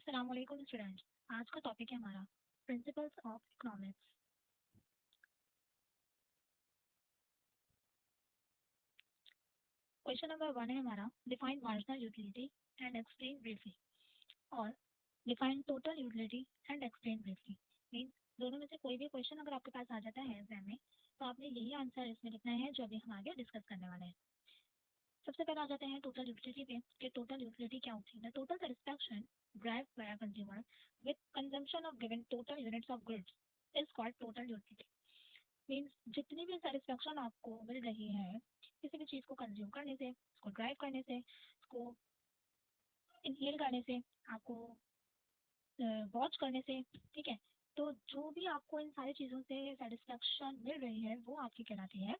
अस्सलाम वालेकुम स्टूडेंट्स। आज का टॉपिक है हमारा principles of economics. Question number 1 है हमारा, define marginal utility and explain briefly, और define total utility and explain briefly. Means दोनों में से कोई भी क्वेश्चन अगर आपके पास आ जाता है एग्जाम में, तो आपने यही आंसर इसमें लिखना है जो अभी हम आगे डिस्कस करने वाले हैं। सबसे पहले आ जाते हैं टोटल यूटिलिटी पे कि टोटल यूटिलिटी क्या होती है। The total satisfaction derived by a consumer with consumption of given total units of goods is called total utility। Means जितनी भी सेटिस्फेक्शन आपको मिल रही है किसी भी चीज़ को कंज्यूम करने से, उसको ड्राइव करने से, उसको इनहेल करने से, आपको वॉच करने से, ठीक है, तो जो भी आपको इन सारी चीज़ों से सेटिस्फेक्शन मिल रही है वो आपकी कहलाती है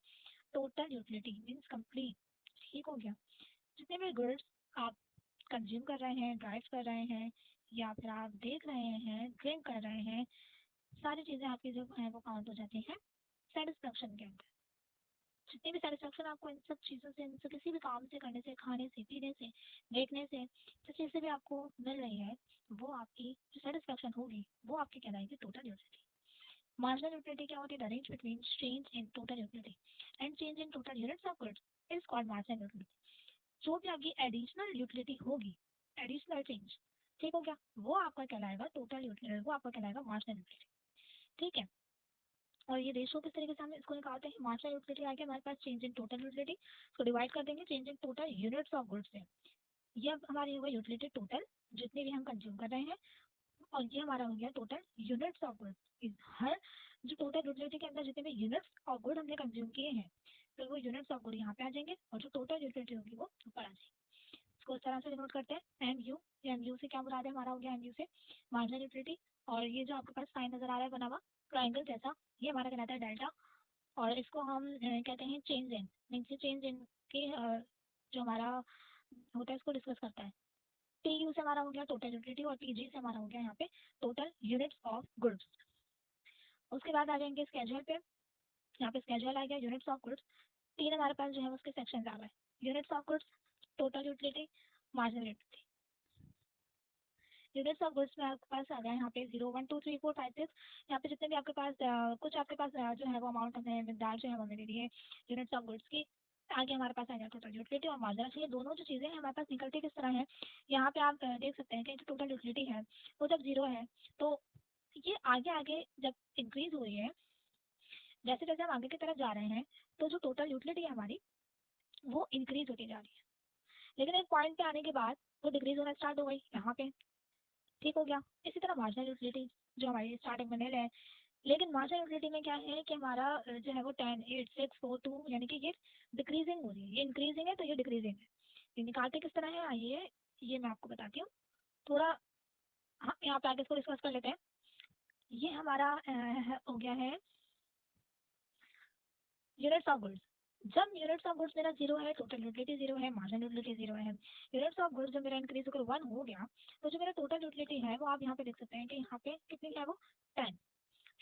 टोटल यूटिलिटी। Means complete. ठीक हो गया। जितने भी गुड्स आप कंज्यूम कर रहे हैं, ड्राइव कर रहे हैं, या फिर आप देख रहे हैं, ड्रिंक कर रहे हैं, सारी चीज़ें आपकी जो है वो काउंट हो जाती हैं सेटिस्फेक्शन के अंदर। जितनी भी सेटिस्फेक्शन आपको इन सब चीज़ों से, इनसे किसी भी काम से, करने से, खाने से, पीने से, देखने से, जिस चीज़ से भी आपको मिल रही है, वो आपकी जो सेटिस्फेक्शन होगी वो आपकी कहलाएगी टोटल यूटिलिटी। मार्जिनल यूटिलिटी क्या होती है? The range between change in total utility and change in total units of goods is called marginal utility. जो भी आपकी एडिशनल यूटिलिटी होगी, एडिशनल चेंज, ठीक हो गया, वो आपका कहलाएगा टोटल यूटिलिटी, वो आपका कहलाएगा मार्जिनल यूटिलिटी। ठीक है। और ये रेशो किस तरीके से हम इसको निकालते हैं? मार्जिनल यूटिलिटी आ गया हमारे पास चेंज इन टोटल यूटिलिटी, इसको डिवाइड कर देंगे change in total units of goods से। ये अब हमारी हो गई यूटिलिटी टोटल, जितने भी हम कंज्यूम कर रहे हैं, और ये हमारा हो गया टोटल यूनिट्स ऑफ गुड्स। हर जो टोटल यूटिलिटी के अंदर जितने भी यूनिट्स ऑफ गुड हमने कंज्यूम किए हैं, तो वो यूनिट्स ऑफ गुड यहाँ पे आ जाएंगे, और जो टोटल यूटिलिटी होगी वो ऊपर आ जाएगी। इसको इस तरह से डिनोट करते हैं एम यू। एम यू से क्या मुराद है? हमारा हो गया एम यू से मार्जिनल यूटिलिटी, और ये जो आपके पास साइन नजर आ रहा है बना हुआ ट्राइंगल जैसा, ये हमारा कहलाता है डेल्टा। और इसको हम कहते हैं change in. Means change in के जो हमारा होता है इसको डिस्कस करता है। टी यू से हमारा हो गया टोटल यूटिलिटी, और टी जी से हमारा हो गया यहाँ पे टोटल यूनिट्स ऑफ गुड्स। उसके बाद आ जाएंगे स्केड्यूल पे। यहाँ पे स्केड्यूल आ गया यूनिट्स ऑफ गुड्स। तीन हमारे पास जो है उसके सेक्शन आ गए, units of goods, total utility, marginal utility. Units of goods में आपके पास आ गया यहाँ पे 0 1 2 3 4 5 6। यहाँ पे जितने भी आपके पास कुछ आपके पास जो है वो अमाउंट हमें मिकदार जो है वो मिली है यूनिट्स ऑफ गुड्स की। आगे हमारे पास आ गया टोटल यूटिलिटी और मार्जिनल। ये दोनों जो चीज़ें हैं हमारे पास निकलती किस तरह है, यहाँ पे आप देख सकते हैं कि जो टोटल यूटिलिटी है वो जब 0 है, तो ये आगे आगे जब इंक्रीज हो रही है, जैसे जैसे हम आगे की तरफ जा रहे हैं, तो जो टोटल यूटिलिटी है हमारी वो इंक्रीज होती जा रही है। लेकिन एक पॉइंट पे आने के बाद वो डिक्रीज होना स्टार्ट हो गई यहाँ पे। ठीक हो गया। इसी तरह मार्जिनल यूटिलिटी जो हमारी स्टार्टिंग में नल है, लेकिन मार्जिनल यूटिलिटी में क्या है कि हमारा जो है वो 10 8 6 4 2, यानी कि ये डिक्रीजिंग हो रही है। ये इंक्रीजिंग है तो ये डिक्रीजिंग है। ये निकालते किस तरह है आइए ये मैं आपको बताती हूँ थोड़ा। हाँ, यहाँ पे आगे इसको डिस्कस कर लेते हैं। ये हमारा हो गया है यूनिट्स ऑफ गुड्स। जब यूनिट्स ऑफ गुड्स मेरा 0 है, टोटल यूटिलिटी 0 है, मार्जिनल यूटिलिटी 0 है। यूनिट्स ऑफ गुड्स जब मेरा इंक्रीज होकर 1 हो गया, तो जो मेरा टोटल यूटिलिटी है वो आप यहाँ पे देख सकते हैं कि यहाँ पे कितनी है वो 10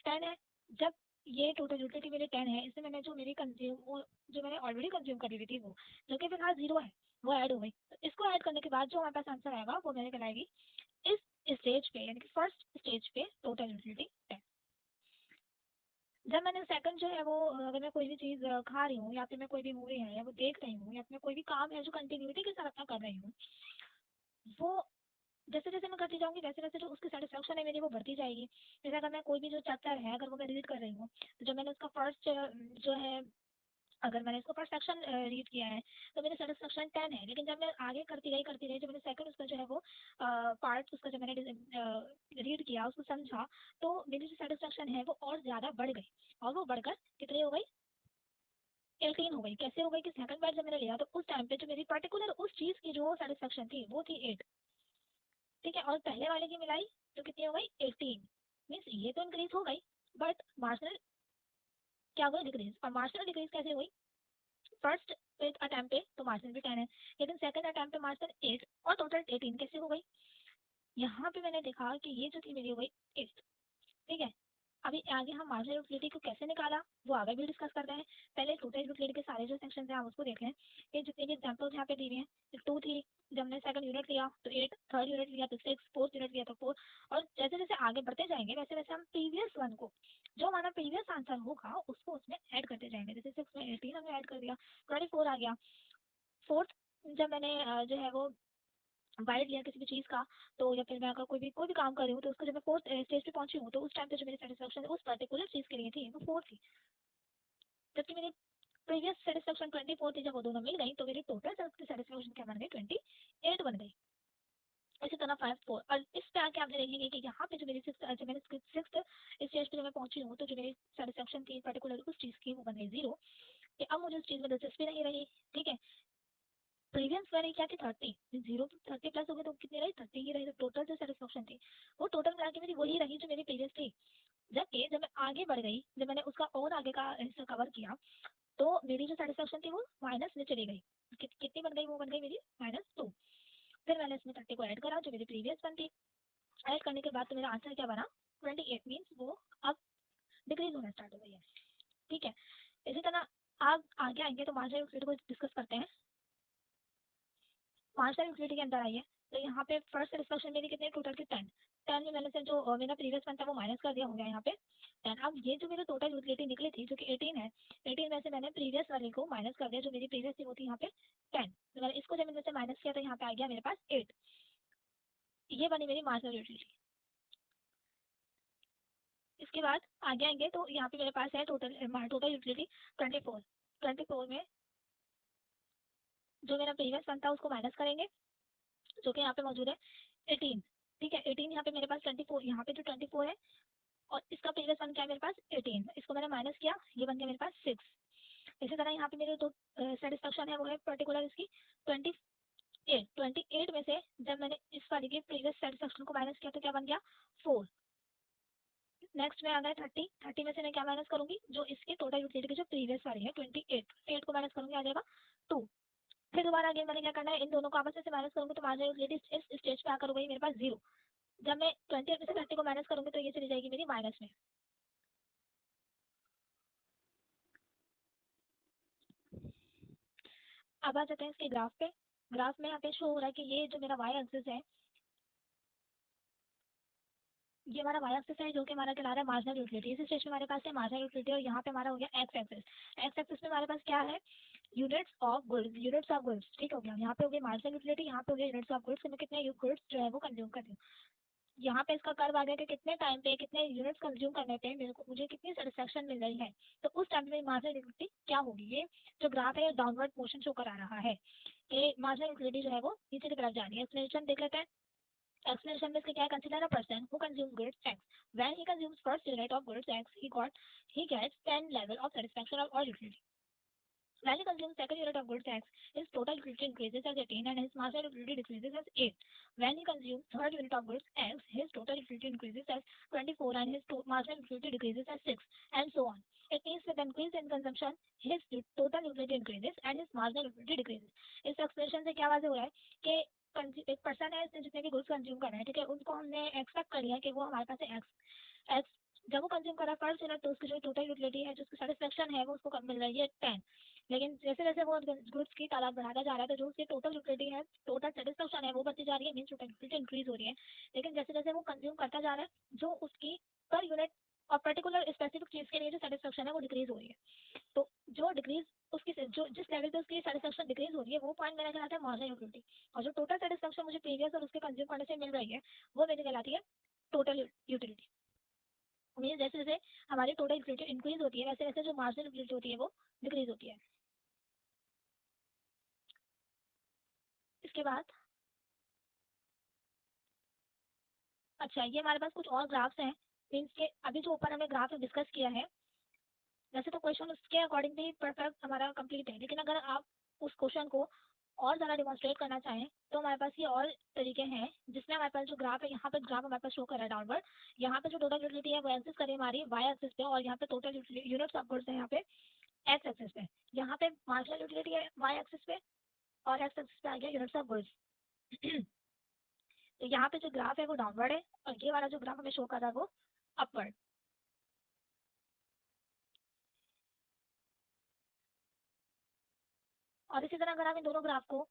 10 है। जब ये टोटल यूटिलिटी मेरी 10 है, इसमें मैंने जो मेरी कंज्यूम वो जो मैंने ऑलरेडी कंज्यूम करी हुई थी वो जो कि फिलहाल 0 है, वो ऐड हो गई। तो इसको ऐड करने के बाद जो हमारे पास आंसर आएगा वो मेरे कहलाएगी इस स्टेज पे, यानी कि फर्स्ट स्टेज पे टोटल यूटिलिटी 10। जब मैंने सेकंड जो है वो अगर मैं कोई भी चीज़ खा रही हूँ, या फिर मैं कोई भी मूवी है या वो देख रही हूँ, या फिर मैं कोई भी काम है जो कंटिन्यूटी के साथ अपना कर रही हूँ, वो जैसे जैसे मैं करती जाऊंगी वैसे वैसे जो उसकी सेटिस्फेक्शन है मेरी वो बढ़ती जाएगी। जैसे अगर मैं कोई भी जो चैप्टर है अगर वो मैं रीड कर रही हूँ, तो जब मैंने उसका फर्स्ट जो है, अगर मैंने इसको फर्स्ट सेक्शन रीड किया है तो मेरी सेटिस्फेक्शन 10 है। लेकिन जब मैं आगे करती रही, जब मैंने सेकंड उसका जो है वो पार्ट उसका जब मैंने रीड किया, उसको समझा, तो मेरी जो सेटिस्फेक्शन है वो और ज़्यादा बढ़ गई, और वो बढ़कर कितनी हो गई? 18 हो गई। कैसे हो गई कि सेकंड बार जब मैंने लिया तो उस टाइम पे जो मेरी पर्टिकुलर उस चीज़ की जो सेटिस्फेक्शन थी वो थी 8। ठीक है, और पहले वाले की मिलाई तो कितनी हो गई? 18। मीन्स ये तो इंक्रीज हो गई, बट मार्जिनल क्या हो गई? डिक्रीज। और मार्जिनल डिक्रीज कैसे हुई? फर्स्ट एक अटेम्प्ट पे तो मार्जिन भी 10 है, लेकिन सेकंड अटेम्प्ट पे मार्जिन 8 और टोटल 18 कैसे हो गई? यहाँ पे मैंने देखा कि ये जो थी मेरी हो गई 8। ठीक है। अभी आगे हम मार्जिनल यूटिलिटी को कैसे निकाला वो आगे भी डिस्कस करते हैं। पहले टोटल यूटिलिटी के सारे जो सेक्शन हैं आप उसको देख लें। ये जितने भी एग्जाम्पल्स यहाँ पे दी हुई हैं, 2 थी, जब हमने सेकंड यूनिट लिया तो 8, थर्ड यूनिट लिया तो 6, फोर्थ यूनिट लिया तो 4, और जैसे जैसे आगे बढ़ते जाएंगे वैसे वैसे हम प्रीवियस वन को, जो हमारा प्रीवियस आंसर होगा उसको उसमें ऐड करते जाएंगे। जैसे 6 में 18 हमने ऐड कर दिया, 24 आ गया। फोर्थ, जब मैंने जो है वो वाइड लिया किसी भी चीज़ का, तो या फिर मैं अगर कोई भी काम कर रही हूँ तो उसको जब मैं फोर्थ स्टेज पे पहुंची हूँ तो उस टाइम पे जो मेरी सेटिस्फेक्शन उस पर्टिकुलर चीज़ के लिए थी वो 4 थी, जबकि मेरी प्रीवियस सेटिस्फेक्शन 24 थी। जब वो दोनों मिल गई तो मेरी टोटल सेटिस्फेक्शन क्या बन गई, 28 बन गई। इसी तरह 5, 4, और इस पे आके आप देखेंगे कि यहाँ पे जो मेरी सिक्स स्टेज पे जब मैं पहुंची हूँ तो जो मेरी सेटिस्फेक्शन थी पर्टिकुलर उस चीज़ की वो बन गई 0, कि अब मुझे उस चीज़ में दिलचस्पी नहीं रही। ठीक है, प्रीवियस वाली क्या थी 30, 0 30 प्लस हो गए तो कितनी रही, 30 ही रही। तो टोटल जो सेटिस्फेक्शन थी वो टोटल मिला के मेरी वही रही जो मेरी प्रीवियस थी। जबकि जब मैं आगे बढ़ गई, जब मैंने उसका और आगे का हिस्सा कवर किया तो मेरी जो सेटिस्फेक्शन थी वो माइनस में चली गई। कितनी बन गई, वो बन गई मेरी -2। फिर मैंने इसमें 30 को ऐड करा जो मेरी प्रीवियस वन थी। ऐड करने के बाद तो मेरा आंसर क्या बना, 28, मीन्स वो अब डिक्रीज होना स्टार्ट हो गई है। ठीक है, इसी तरह आप आगे आएंगे तो मार्जिनल यूटिलिटी को डिस्कस करते हैं। मार्जिनल यूटिलिटी के अंदर आइए तो यहाँ पे फर्स्ट सेटिस्फेक्शन मेरी कितनी, टोटल की 10, 10 में मैंने से जो मेरा प्रीवियस वन था वो माइनस कर दिया, हो गया यहाँ पे 10। अब ये जो मेरी टोटल यूटिलिटी निकली थी जो कि 18 है, 18 में से मैंने प्रीवियस वाले को माइनस कर दिया, जो मेरी प्रीवियस थी वो थी यहाँ पे 10, तो मैंने इसको जब इनमें से माइनस किया तो यहाँ पे आ गया मेरे पास 8। ये बनी मेरी मार्जिनल यूटिलिटी। इसके बाद आगे आएंगे तो यहाँ पे मेरे पास है टोटल यूटिलिटी 24। 24 में जो मेरा प्रीवियस वन था उसको माइनस करेंगे जो कि यहाँ पे मौजूद है 18। ठीक है, 18 यहाँ पे मेरे पास 24, यहाँ पे जो 24 है और इसका प्रीवियस वन क्या है मेरे पास 18, इसको मैंने माइनस किया, ये बन गया मेरे पास 6। इसी तरह यहाँ पे मेरे दो सेटिस्फेक्शन है वो है पर्टिकुलर इसकी 28। 28 में से जब मैंने इस वाली की प्रीवियस सेटिस्फेक्शन को माइनस किया तो क्या बन गया 4। नेक्स्ट में आ गया 30, 30 में से मैं क्या माइनस करूंगी, जो इसके टोटल यूटिलिटी की जो प्रीवियस वाली है 28, 8 को माइनस करूंगी आ जाएगा 2। फिर दोबारा अगेन मैंने क्या करना है, इन दोनों को आपस में से माइनस करूंगी तो मार्जिनल यूटिलिटी इस स्टेज पे आकर हो गई मेरे पास 0। जब मैं 28 में से 30 को माइनस करूंगी तो ये चली जाएगी मेरी माइनस में। अब आ जाते हैं इसके ग्राफ पे। ग्राफ में यहाँ पे शो हो रहा है कि ये जो मेरा वाई एक्सिस है, ये हमारा वाई एक्सिस है जो कि हमारा कहला रहा है मार्जिनल यूटिलिटी। इस स्टेज में हमारे पास है मार्जिनल यूटिलिटी और यहाँ पे हमारा हो गया एक्स एक्सिस। एक्स एक्सिस में हमारे पास क्या है, units of goods, units of goods. ठीक हो गया, यहाँ पे हो गई मार्जिनल यूटिलिटी, यहाँ पे हो गया यूनिट्स ऑफ गुड्स, मैं कितने गुड्स जो है वो कंज्यूम कर रही हूँ। यहाँ पे इसका कर्व आ गया कि कितने टाइम पे कितने यूनिट्स कंज्यूम करने पे मेरे को मुझे कितनी सेटिस्फेक्शन मिल रही है। तो उस टाइम पे मार्जिनल यूटिलिटी क्या होगी, ये जो ग्राफ है डाउनवर्ड मोशन शो करा रहा है कि मार्जिनल यूटिलिटी जो है वो नीचे की तरफ जा रही है। एक्सप्लेनेशन देख लेते हैं। एक्सप्लेनेशन में इसके क्या है, consider a person who consume goods x, when he consumes first unit of goods x he gets 10 level of satisfaction or utility. When he consumes second unit of goods X, his total utility increases as 18 and his marginal utility decreases as 8. When he consumes third unit of goods X, his total utility increases as 24 and his marginal utility decreases as 6, and so on. It means with increase in consumption, his total utility increases and his marginal utility decreases. इस expression से क्या वाजे हो रहा है कि एक person है इसने जितने भी गुड्स कंज्यूम करना है, ठीक है, उनको हमने एक्सपेक्ट कर लिया कि वो हमारे पास है एक्स एक्स। जब वो कंज्यूम कर रहा है फर्स्ट यूनिट तो उसकी जो टोटल यूटिलिटी है, जो उसकी सेटिस्फेक्शन है वो उसको कब मिल रही है 10। लेकिन जैसे जैसे वो गुड्स की तादाद बढ़ाता जा रहा है तो जो उसकी टोटल यूटिलिटी है, टोटल सेटिस्फेक्शन है वो बढ़ती जा रही है, मीन्स टोटल यूटिलिटी इंक्रीज हो रही है। लेकिन जैसे जैसे वो कंज्यूम करता जा रहा है जो उसकी पर यूनिट और पर्टिकुलर स्पेसिफिक चीज के लिए जो सेटिस्फेक्शन है वो डिक्रीज हो रही है। तो जो डिक्रीज उसकी जो जिस लेवल पे उसकी सेटिस्फेक्शन डिक्रीज हो रही है वो पॉइंट मेरा कहलाता है मार्जिनल यूटिलिटी। और जो टोटल सेटिस्फेक्शन मुझे प्रीवियस और उसके कंज्यूम करने से मिल रही है वो मेरी कहलाती है टोटल यूटिलिटी। मीन्स जैसे जैसे हमारी टोटल यूटिलिटी इंक्रीज होती है वैसे वैसे जो मार्जिनल यूटिलिटी होती है वो डिक्रीज होती है। इसके बाद अच्छा, ये हमारे पास कुछ और ग्राफ्स हैं। मीन्स के अभी जो ऊपर हमने ग्राफ डिस्कस किया है, वैसे तो क्वेश्चन उसके अकॉर्डिंग भी परफेक्ट हमारा कंप्लीट है, लेकिन अगर आप उस क्वेश्चन को और ज़्यादा डिमॉन्स्ट्रेट करना चाहें तो हमारे पास ये और तरीके हैं जिसमें हमारे पास जो ग्राफ है, यहाँ पे ग्राफ हमारे पास शो कर रहा है डाउनवर्ड। यहाँ पे जो टोटल यूटिलिटी है वो एक्सिस करें हमारी वाई एक्सिस पे, और यहाँ पे टोटल यूनिट्स ऑफ गुड्स है यहाँ पे एक्स एक्सिस पे। यहाँ पे मार्जिनल यूटिलिटी है वाई एक्सिस पे और एक्स एक्सिस पे आ गया यूनिट्स ऑफ गुड्स। तो यहाँ पे जो ग्राफ है वो डाउनवर्ड है और ये वाला जो ग्राफ हमें शो कर रहा है वो अपवर्ड। और इसी तरह अगर आप इन दोनों ग्राफ को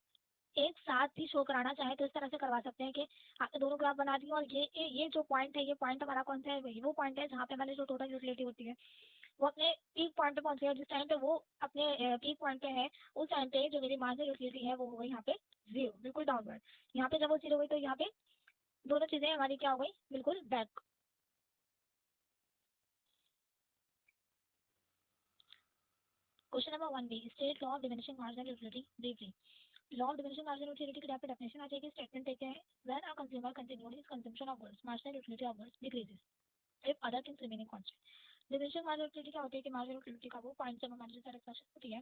एक साथ भी शो कराना चाहे तो इस तरह से करवा सकते हैं कि आपने दोनों ग्राफ बना दिए और ये जो पॉइंट है, ये पॉइंट हमारा कौन सा है, वही वो पॉइंट है जहाँ पे हमारी जो टोटल यूटिलिटी होती है वो अपने पीक पॉइंट पे पहुंचे, और जिस टाइम पे वो अपने पीक पॉइंट पे है उस टाइम पे जो मेरी मार्जिनल यूटिलिटी है वो हो गई यहाँ पे जीरो, बिल्कुल डाउनवर्ड। यहाँ पे जब वो जीरो हुई तो यहाँ पे दोनों चीजें हमारी क्या हो गई, बिल्कुल back. Question number 1B, state law of diminishing marginal utility briefly. Law of diminishing marginal utility की यहाँ पे डेफिनेशन आ जाएगी। स्टेटमेंट देखते हैं, when a consumer continued his consumption of goods marginal utility of goods decreases if other things remaining constant. Diminishing marginal utility क्या होती है कि मार्जिनल यूटिलिटी का वो पॉइंट जब हमारी सेटिस्फैक्शन होती है,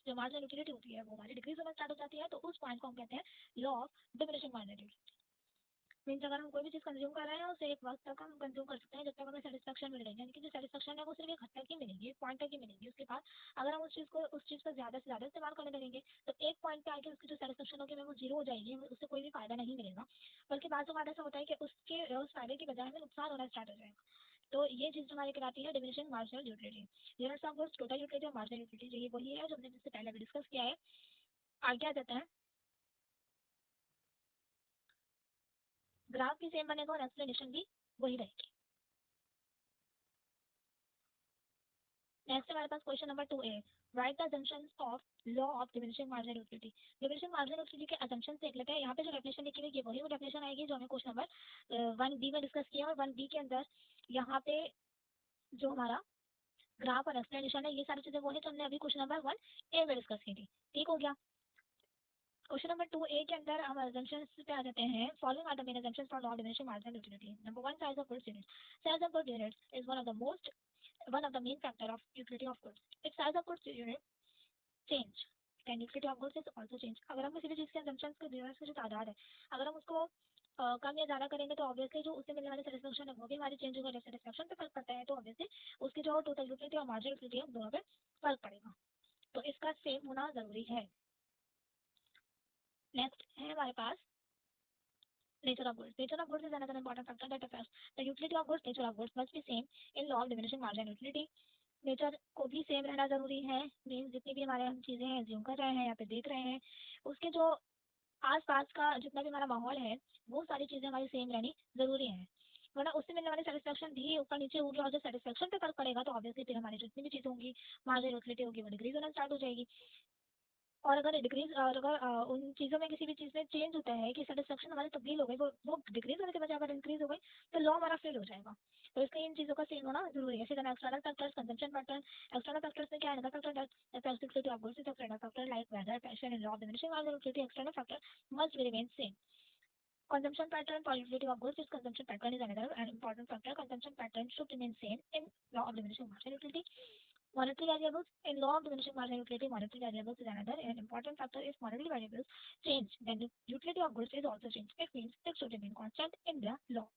जो मार्जिनल यूटिलिटी होती है वो हमारी डिक्रीज होना स्टार्ट हो जाती है, तो उस पॉइंट को हम कहते हैं law of diminishing marginal utility. Means अगर हम कोई भी चीज कंज्यूम कर रहे हैं उसे एक वक्त तक हम कंज्यूम कर सकते हैं जब तक हमें सेटिस्फेक्शन मिल रही है, यानी कि जो सेटिस्फेक्शन है वो सिर्फ एक हद तक ही मिलेगी, एक पॉइंट तक ही मिलेगी। उसके बाद अगर हम उस चीज को ज्यादा से ज्यादा इस्तेमाल करने लगेंगे तो एक पॉइंट पे आके उसकी जो सेटिस्फेक्शन होगी वो जीरो हो जाएगी, हमें उससे कोई भी फायदा नहीं मिलेगा, बल्कि बाद में ऐसा होता है कि उसके उस फायदे की बजाय हमें नुकसान होना स्टार्ट हो जाएगा। तो ये चीज हमारी कहलाती है diminishing marginal utility. Units of goods, total utility और मार्जिनल यूटिलिटी, यही वही है जो हमने जिससे पहले भी डिस्कस किया है। आगे आ जाता है, ग्राफ भी सेम बनेगा और एक्सप्लेनेशन भी वही रहेगी। नेक्स्ट हमारे पास question number 2A, write the assumptions of law of diminishing marginal utility. Diminishing marginal utility के असम्पशंस देख लेते हैं। यहाँ पे जो डेफिनेशन लिखी हुई है वही वो डेफिनेशन आएगी जो हमें क्वेश्चन नंबर 1B में डिस्कस किया, और 1B के अंदर यहाँ पे जो हमारा ग्राफ और एक्सप्लेनेशन है ये सारी चीजें वो है जो हमने अभी क्वेश्चन नंबर 1A में डिस्कस की थी। ठीक हो गया। क्वेश्चन नंबर 2A के अंदर हम assumptions पे आ जाते हैं। Following are the main assumptions for law of diminishing marginal utility. Number 1, size of goods units. Size of goods units is one of the main factor of utility of goods. If size of goods unit change, then utility of goods is also change. अगर हम किसी भी चीज के assumptions के units की जो तादाद है अगर हम उसको कम या ज्यादा करेंगे तो ऑब्वियसली जो उससे मिलने वाली सेटिस्फेक्शन है वो भी हमारी चेंज होगा। सेटिस्फेक्शन पे फर्क पड़ता है तो ऑब्वियसली उसकी जो टोटल यूटिलिटी और मार्जिनल यूटिलिटी है दोनों पे फर्क पड़ेगा, तो इसका सेम होना जरूरी है। नेक्स्ट है हमारे पास nature of goods. Nature of goods is another important factor that affects the utility of goods. Nature of goods must be same in law of diminishing marginal utility. Nature को भी same रहना जरूरी है, means जितनी भी हमारे हम चीजें एज्यूम कर रहे हैं या पे देख रहे हैं उसके जो आसपास का जितना भी हमारा माहौल है वो सारी चीजें हमारी सेम रहनी जरूरी है, वरना उससे मिलने वाली सेटिस्फेक्शन भी ऊपर नीचे होगी, और जब सेटिस्फेक्शन पे फर्क पड़ेगा तो ऑब्वियसली फिर हमारी जितनी भी चीजें होंगी मार्जिनल यूटिलिटी होगी वो डिक्रीज होना स्टार्ट हो जाएगी। और अगर डिक्रीज और अगर उन चीज़ों में किसी भी चीज़ में चेंज होता है कि सेटिस्फेक्शन हमारी तब्दील हो गई, वो डिक्रीज होने के बजाय अगर इंक्रीज हो गई तो लॉ हमारा फेल हो जाएगा। तो इसलिए इन चीज़ों का सेम होना जरूरी है। फिर external factors, consumption pattern. External factors में क्या है, factor that affects the utility of goods is external factor like weather, fashion and law of diminishing marginal utility. External factor must be remain same. Consumption pattern for utility of goods is consumption pattern is another an important factor. Consumption pattern should remain same in law of diminishing marginal utility. Monetary variables in law of diminishing marginal utility, monetary variables is another an important factor. If monetary variables change, then the utility of goods is also changed. It means it should remain constant in the law.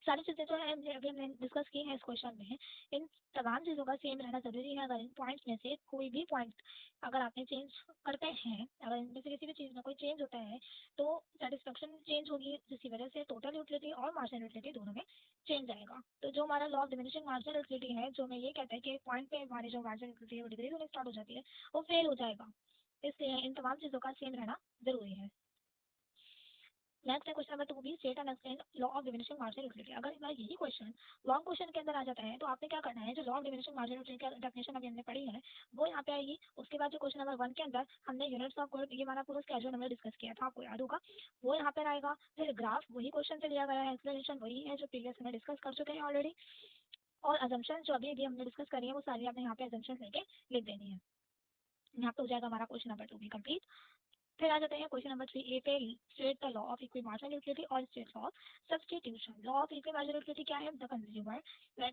सारी चीजें जो है अभी हमने discuss की है इस question में, इन तमाम चीजों का सेम रहना जरूरी है। अगर इन पॉइंट्स में से कोई भी पॉइंट अगर आपने चेंज करते हैं, अगर इनमें से किसी भी चीज में कोई चेंज होता है तो सेटिस्फेक्शन चेंज होगी, जिसकी वजह से टोटल यूटिलिटी और मार्जिनल यूटिलिटी दोनों में चेंज आएगा। तो जो हमारा law of diminishing marginal utility है जो मैं ये कहता है कि एक पॉइंट पे हमारी जो मार्जिनल यूटिलिटी है वो डिक्रीज होने स्टार्ट हो जाती है, वो फेल हो जाएगा। इसलिए इन तमाम चीजों का सेम रहना जरूरी है। नेक्स्ट है question number 2B, state and explain law of diminishing marginal utility. अगर हमारा यही क्वेश्चन लॉन्ग क्वेश्चन के अंदर आ जाता है तो आपने क्या करना है, जो law of diminishing marginal utility की डेफिनेशन अभी हमने पढ़ी है वो यहाँ पे आएगी। उसके बाद जो क्वेश्चन नंबर 1 के अंदर हमने यूनिट्स ऑफ गुड, ये हमारा पूरा स्केड्यूल हमने डिस्कस किया था, आपको याद होगा, वो यहाँ पे आएगा। फिर ग्राफ वही क्वेश्चन से लिया गया है, एक्सप्लेनेशन वही है जो प्रीवियस हमने डिस्कस कर चुके हैं ऑलरेडी, और अजम्पशन जो अभी अभी हमने डिस्कस करी है वो सारी आपने यहाँ पे अजम्पशन लेके लिख देनी है। यहाँ पे हो जाएगा हमारा क्वेश्चन नंबर 2B कंप्लीट। फिर आ जाते हैं क्वेश्चन नंबर 3A पे, state the law of equi marginal utility और state law of substitution. Law of equi marginal utility क्या है, the consumer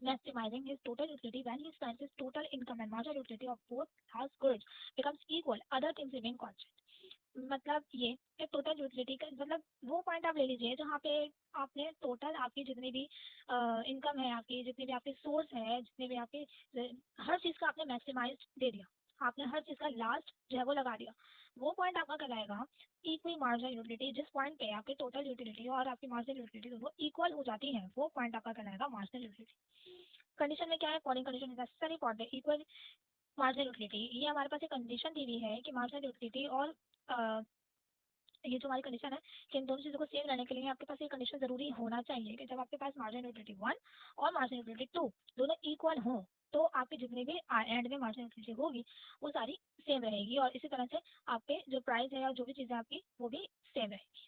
maximising his total utility when he spends his total income and marginal utility of both house goods becomes equal, other things remain constant. मतलब ये कि total utility का मतलब वो point आप ले लीजिए जहाँ पे आपने टोटल आपकी जितनी भी इनकम है, आपकी जितनी भी आपकी सोर्स है, जितने भी आपके हर चीज का आपने मैक्सिमाइज दे दिया, आपने हर चीज का लास्ट जो है वो लगा दिया, वो पॉइंट आपका कहलाएगा इक्वी मार्जिनल यूटिलिटी। जिस पॉइंट पे आपकी टोटल यूटिलिटी और आपकी मार्जिनल यूटिलिटी दोनों इक्वल हो जाती हैं वो पॉइंट आपका कहलाएगा मार्जिनल यूटिलिटी। कंडीशन में क्या है, following condition is necessary for the equal marginal utility, ये हमारे पास एक कंडीशन दी हुई है कि मार्जिनल यूटिलिटी और ये जो हमारी कंडीशन है कि इन दोनों चीज़ों को सेम रहने के लिए आपके पास ये कंडीशन जरूरी होना चाहिए कि जब आपके पास मार्जिनल यूटिलिटी 1 और मार्जिनल यूटिलिटी 2 दोनों इक्वल हों तो आपकी जितनी भी एंड में मार्जिनल यूटिलिटी होगी वो सारी सेम रहेगी, और इसी तरह से आपके जो प्राइस है या जो भी चीज़ें आपकी वो भी सेम रहेगी।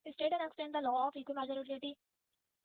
State and extend the law of equal marginal utility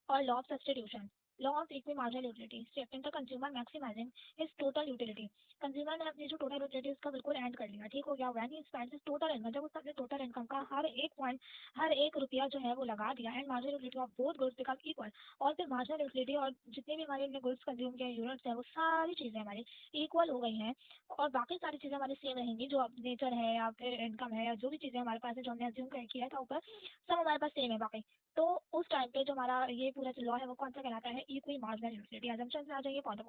or law of substitution. Law of equal marginal utility stating the consumer maximizing his total utility. Consumer ने अपनी जो टोटल यूटिलिटी उसका बिल्कुल एंड कर लिया, ठीक हो गया। When he spends his total income, जब उसने अपने टोटल इनकम का हर एक पॉइंट, हर एक रुपया जो है वो लगा दिया, and marginal utility of both goods become equal, और फिर मार्जिनल यूटिलिटी और जितने भी हमारे गुड्स कंज्यूम किए यूनिट्स है वो सारी चीजें हमारी इक्वल हो गई हैं, और बाकी सारी चीजें हमारी सेम रहेंगी, जो नेचर है या फिर इनकम है या जो भी चीजें हमारे पास है जो हमने अज्यूम किया था ऊपर, सब हमारे पास सेम है बाकी। तो उस टाइम पे जो हमारा ये पूरा जो लॉ है वो कौन सा कहलाता है, इक्वल मार्जिनल यूटिलिटी। assumptions में आ जाइए, point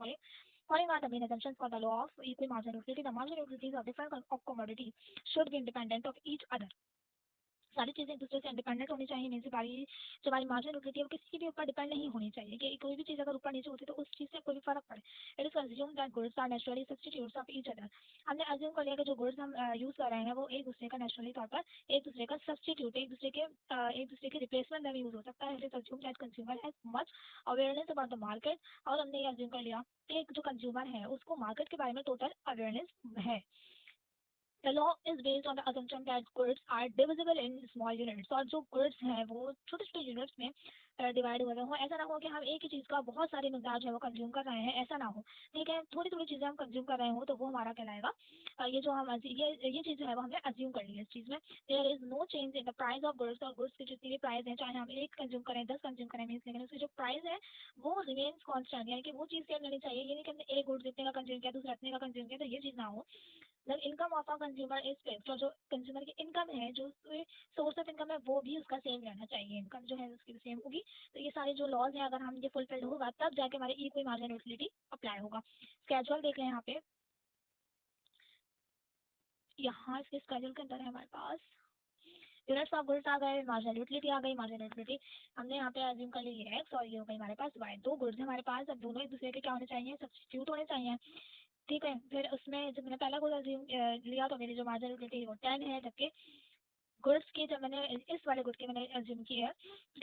following are the main assumptions for the law of equal marginal utility. The marginal utilities of different of commodity should be independent of each other. सारी चीजें एक दूसरे से इंडिपेंडेंट होनी चाहिए, मीन हमारी जो हमारी मार्जिनल यूटिलिटी है वो किसी के ऊपर डिपेंड नहीं होनी चाहिए कि कोई भी चीज अगर ऊपर नीचे होती है तो उस चीज से कोई भी फर्क पड़े। It is consume that goods are naturally substitutes of each other. हमने अज्यूम कर लिया कि जो गुड्स हम यूज कर रहे हैं वो एक दूसरे का नेचुरली तौर पर एक दूसरे का सब्स्टिट्यूट, एक दूसरे के रिप्लेसमेंट में भी यूज हो सकता है। It is assume that consumer has much awareness about the market, और हमने ये अज्यूम कर लिया कि जो कंज्यूमर है उसको मार्केट के बारे में टोटल अवेयरनेस है। The law is based on the assumption that goods are divisible in small units, और जो goods हैं वो छोटे छोटे यूनिट्स में डिवाइड हुए हो। ऐसा ना हो कि हम एक ही चीज़ का बहुत सारे मिकदार जो है वो कंज्यूम कर रहे हैं, ऐसा ना हो। ठीक है, थोड़ी थोड़ी चीज़ें हम कंज्यूम कर रहे हो तो वो हमारा कहलाएगा ये जो हम ये चीज़ जो है वो हमने अज्यूम कर ली है इस चीज़ में। There is no change in the price of goods, और गुड्स की जितनी भी प्राइस है चाहे हम एक कंज्यूम करें 10 कंज्यूम करें मीन्स, लेकिन उसकी जो प्राइस है वो रिमेन्स कॉन्स्टेंट, यानी कि वो चीज़ सेम रहनी चाहिए। ये नहीं कि हमने एक गुड्स इतने का कंज्यूम किया दूसरा इतने का कंज्यूम किया, तो ये चीज़ ना हो। The income of a consumer is fixed, और जो कंज्यूमर की इनकम है, जो सोर्स ऑफ इनकम है वो भी उसका सेम रहना चाहिए, इनकम जो है उसकी भी सेम होगी। तो ये सारे जो लॉज हैं अगर हम ये फुलफिल्ड होगा तब जाके हमारे इक्वल मार्जिनल यूटिलिटी अप्लाई होगा। स्केजुअल देख लें यहाँ इसके स्केजुअल के अंदर है हमारे पास यूनिट्स ऑफ गुड्स आ गए, मार्जिनल यूटिलिटी आ गई। मार्जिनल यूटिलिटी हमने यहाँ पे अज्यूम कर ली है एक्स, और ये हो गई हमारे पास वाई। दो गुड्स है हमारे पास, अब दोनों एक दूसरे के क्या होने चाहिए, सब्स्टिट्यूट होने चाहिए। ठीक है, फिर उसमें जब मैंने पहला गुड अज्यूम लिया तो मेरी जो मार्जिनल यूटिलिटी वो 10 है, जबकि गुड्स की जब मैंने इस वाले गुड की मैंने अज्यूम की है,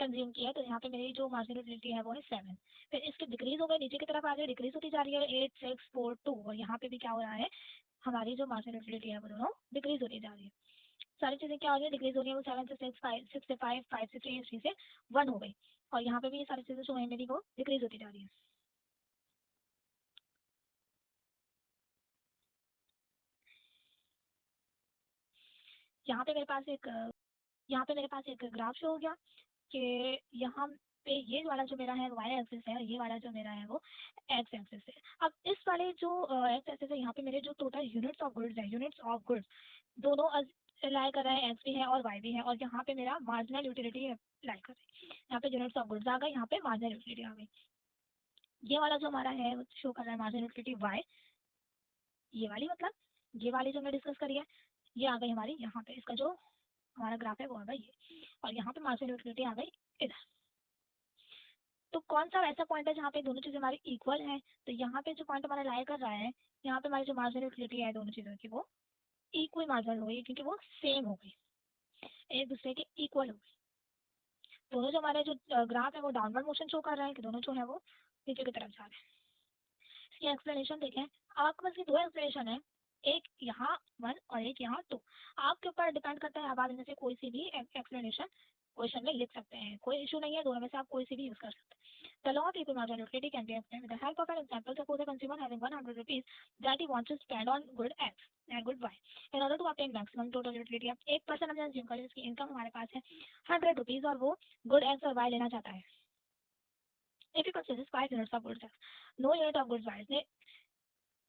कंज्यूम किया, तो यहाँ पे मेरी जो मार्जिनल यूटिलिटी है वो है 7। फिर इसकी डिक्रीज हो गई, नीचे की तरफ आ गई, डिक्रीज होती जा रही है 8 6 4 2, और यहाँ पे भी क्या हो रहा है, हमारी जो मार्जिनल यूटिलिटी है वो दोनों डिक्रीज होती जा रही है। सारी चीजें क्या हो रही है, डिक्रीज हो रही है, वो 7 से 6 5 6 से 5 5 से 3 3 से 1 हो गई, और यहाँ पे भी ये सारी चीजें जो है मेरी वो डिक्रीज होती जा रही है। यहाँ पे मेरे पास एक ग्राफ शो हो गया कि यहाँ पे ये वाला जो मेरा है वाई एक्सिस है, और ये वाला जो मेरा है वो एक्स एक्सिस है। अब इस वाले जो एक्स एक्सिस है यहाँ पे मेरे जो टोटल यूनिट्स ऑफ गुड्स है, यूनिट्स ऑफ गुड्स दोनों लाई कर रहा है, एक्स भी है और वाई भी है, और यहाँ पे मेरा मार्जिनल यूटिलिटी लाई कर रही है। यहाँ पे यूनिट्स ऑफ गुड्स आ गए, यहाँ पे मार्जिनल यूटिलिटी आ गई। ये वाला जो हमारा है वो शो कर रहा है मार्जिनल यूटिलिटी वाई, ये वाली मतलब ये वाली जो हमने डिस्कस करी है ये आ गई हमारी यहाँ पे, इसका जो हमारा ग्राफ है वो आ गई ये, और यहाँ पे मार्जिनल यूटिलिटी आ गई इधर। तो कौन सा ऐसा पॉइंट है जहाँ पे दोनों चीजें हमारी इक्वल है, तो यहाँ पे जो पॉइंट हमारा लाई कर रहा है, यहाँ पे हमारी जो मार्जिनल यूटिलिटी है दोनों चीजों की वो इक्वल मार्जिनल हो गई, क्योंकि वो सेम हो गई, एक दूसरे के इक्वल हो गई। दोनों जो हमारे जो ग्राफ है वो डाउनवर्ड मोशन शो कर रहे हैं कि दोनों जो है वो नीचे की तरफ जा रहे हैं। इसकी एक्सप्लेनेशन देखें, आपके पास ये दो एक्सप्लेनेशन है, एक यहाँ 1 और एक यहाँ 2। आपके ऊपर डिपेंड करता है, आप इनमें से कोई सी भी एक्सप्लेनेशन क्वेश्चन में लिख सकते हैं, कोई इशू नहीं है, दोनों में से आप कोई सी भी यूज कर सकते हैं। The law of equal marginal utility can be explained with the help of an example. Suppose a consumer having 100 rupees that he wants to spend on good X and good Y in order to obtain maximum total utility. अब एक person हमने assume करें जिसकी income हमारे पास है 100 rupees और वो good X और Y लेना चाहता है। If he purchases 5 units of goods X, no unit of goods Y ने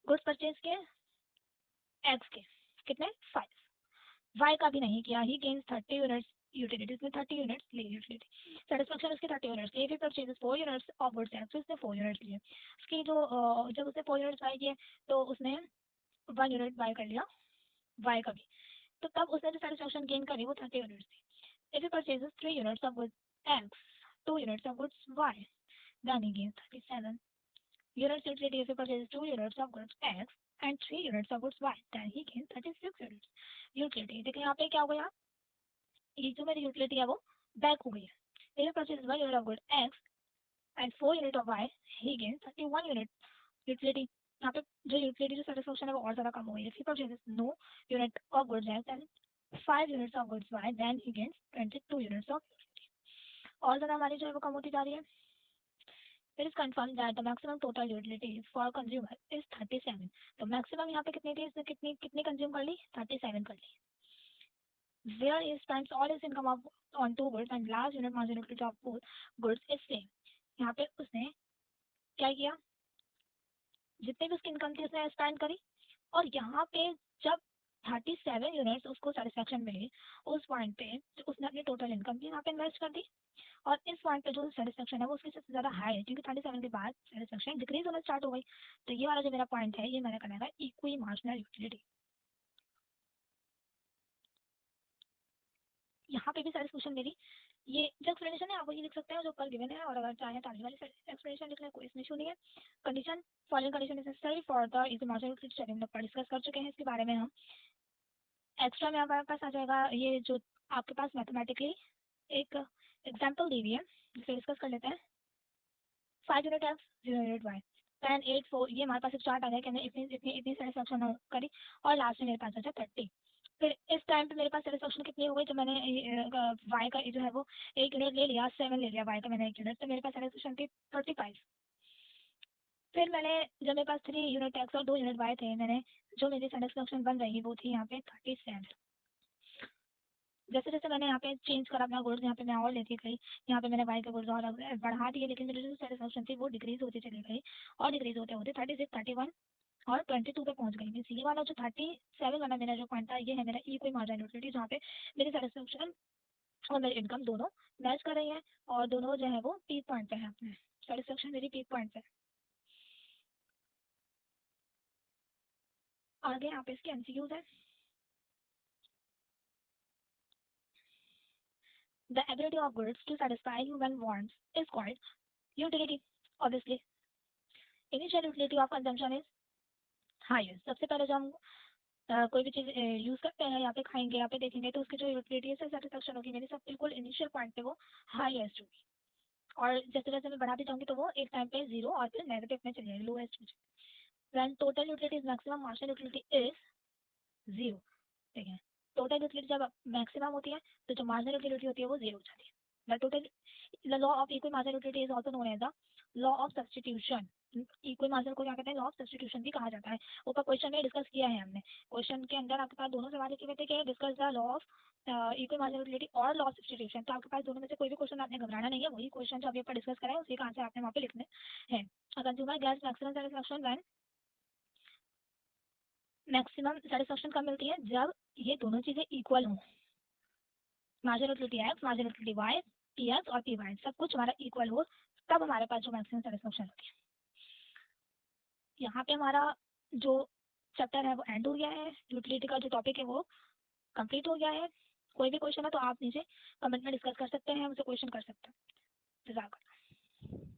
गुड्स परचेज किए X के कितने 5, Y का भी नहीं किया, ही गेन्स 30 यूनिट्स यूटिलिटी, इसने 30 यूनिट्स ली यूटिलिटी, सेटिस्फेक्शन उसके 30 यूनिट्स लिए। फिर purchases 4 units of goods x, उसने 4 यूनिट्स लिए। उसकी जो जब उसने 4 यूनिट्स बाय किए तो उसने 1 यूनिट बाय कर लिया वाई का भी, तो तब उसने जो सेटिस्फेक्शन गेन करी वो 30 यूनिट्स थी। If you purchases 3 units of goods x, 2 units of goods Y. Then he gains 37 units utility if he purchases 2 units of goods X and 3 units of goods Y. Then he gains 36 units utility. देखिए यहाँ पे क्या हो गया, ये जो मेरी utility है वो बैक हो गई है. If he purchases 1 unit of good X and 4 unit of Y, he gains 31 unit utility. यहाँ पे जो यूटिलिटी जो सेटिस्फेक्शन है वो और ज़्यादा कम हो गई है. If he purchases no unit of goods X and 5 units of goods Y, then he gains 22 units of utility. और ज़्यादा हमारी जो है वो कम होती जा रही है. It is confirmed that the maximum total utility for consumer is 37. तो maximum यहाँ पे कितनी थी, इसने कितनी कंज्यूम कर ली, 37 कर ली. Where he spends all his income on two goods and last unit margin utility of both goods is same. यहाँ पे उसने क्या किया, जितने भी उसकी इनकम थी उसने स्पेंड करी, और यहाँ पे जब 37 यूनिट्स उसको सेटिस्फेक्शन मिली, उस पॉइंट पे उसने अपनी टोटल इनकम भी यहाँ पे इन्वेस्ट कर दी. और इस पॉइंट पे जो सेटिस्फेक्शन है वो उसकी सबसे ज़्यादा हाई है, क्योंकि 37 के बाद सेटिस्फेक्शन डिक्रीज होना स्टार्ट हो गई. तो ये वाला जो मेरा पॉइंट है ये मैंने करना है इक्वी मार्जिनल यूटिलिटी. यहाँ पे भी सेटिस्फेक्शन मेरी, ये जो एक्सप्लेनेशन है आप ये लिख सकते हैं जो ऊपर गिवन है, और अगर चाहे तो आगे वाली एक्सप्लेनेशन लिख लें, कोई इसमें इशू नहीं है. Condition, following condition is necessary for the equi marginal utility. चलिए हम लोग डिस्कस कर चुके हैं इसके बारे में. हम एक्स्ट्रा में हमारे पास आ जाएगा ये जो आपके पास मैथमेटिकली एक एग्जाम्पल दी हुई है, जिसे डिस्कस कर लेते हैं. 5 यूनिट एक्स 0 यूनिट वाई 10 8 4, ये हमारे पास एक चार्ट आ गया कि हमने इतनी इतनी इतनी सेटिस्फेक्शन करी, और लास्ट में मेरे पास बचा 30. फिर इस टाइम पे मेरे पास सेटिस्फेक्शन कितनी हो गई, जब मैंने वाई का जो है वो 1 यूनिट ले लिया, 7 ले लिया वाई का मैंने 1 यूनिट, तो मेरे पास सेटिस्फेक्शन थी 35. फिर मैंने जब मेरे पास 3 यूनिट एक्स और 2 यूनिट वाई थे, मैंने जो मेरी सेटिस्फेक्शन बन रही वो थी यहाँ पे 37. जैसे जैसे मैंने यहाँ पे चेंज करा अपना गुड्स, यहाँ पे मैं और लेती गई, यहाँ पे मैंने वाई का गुड्स और बढ़ा दिए, लेकिन मेरी जो सेटिस्फेक्शन थी वो डिक्रीज होती चली गई, और डिक्रीज होते होते 36 31 और 22 पे पहुंच गई. मीन ये वाला जो 37 वाला मेरा जो पॉइंट था ये है मेरा इक्वी मार्जिनल यूटिलिटी, जहाँ पे मेरी सेटिस्फेक्शन और मेरी इनकम दोनों मैच कर रही हैं, और दोनों जो है वो पीक पॉइंट पे है. अपने सेटिस्फेक्शन मेरी पीक पॉइंट पे. आगे यहाँ पे इसके एमसीक्यूज है. The ability of goods to satisfy human wants is called utility. Obviously, initial utility of consumption is highest. सबसे पहले जो हम कोई भी चीज़ यूज़ करते हैं, यहाँ पे खाएंगे, यहाँ पे देखेंगे, तो उसकी जो यूटिलिटी से सेटिस्फेक्शन होगी मेरी सब बिल्कुल इनिशियल पॉइंट पे वो हाईएस्ट होगी, और जैसे जैसे मैं बढ़ाती जाऊँगी तो वो एक टाइम पे 0 और फिर नेगेटिव में चली जाएगी, लोएस्ट में. When total utility is maximum marginal utility is 0. ठीक है, टोटल यूटिलिटी जब मैक्सिमम होती है तो जो मार्जिनल यूटिलिटी होती है वो 0 हो जाती है. The total, the law of equal marginal utility is also known as the law of substitution. Equal marginal को क्या कहते हैं, लॉ ऑफ सब्स्टिट्यूशन भी कहा जाता है. ऊपर क्वेश्चन में डिस्कस किया है हमने. क्वेश्चन के अंदर आपके पास दोनों सवाल लिखे हुए थे कि discuss the law of equal marginal utility और लॉ ऑफ सब्स्टिट्यूशन. तो आपके पास दोनों में से कोई भी क्वेश्चन आपने घबराना नहीं है, वही क्वेश्चन जो अभी ऊपर डिस्कस करा है उसी का आंसर आपने वहाँ पे लिखने हैं. Consumer gets maximum satisfaction when, maximum satisfaction कब मिलती है, जब ये दोनों चीजें इक्वल हों. Marginal utility X, marginal utility Y, P X और पी वाई सब कुछ हमारा इक्वल हो, तब हमारे पास जो मैक्सिमम सेटिस्फेक्शन होती है. यहाँ पे हमारा जो चैप्टर है वो एंड हो गया है. यूटिलिटी का जो टॉपिक है वो कंप्लीट हो गया है. कोई भी क्वेश्चन है तो आप नीचे कमेंट में डिस्कस कर सकते हैं, मुझसे क्वेश्चन कर सकते हैं. जज़ाकल्लाह.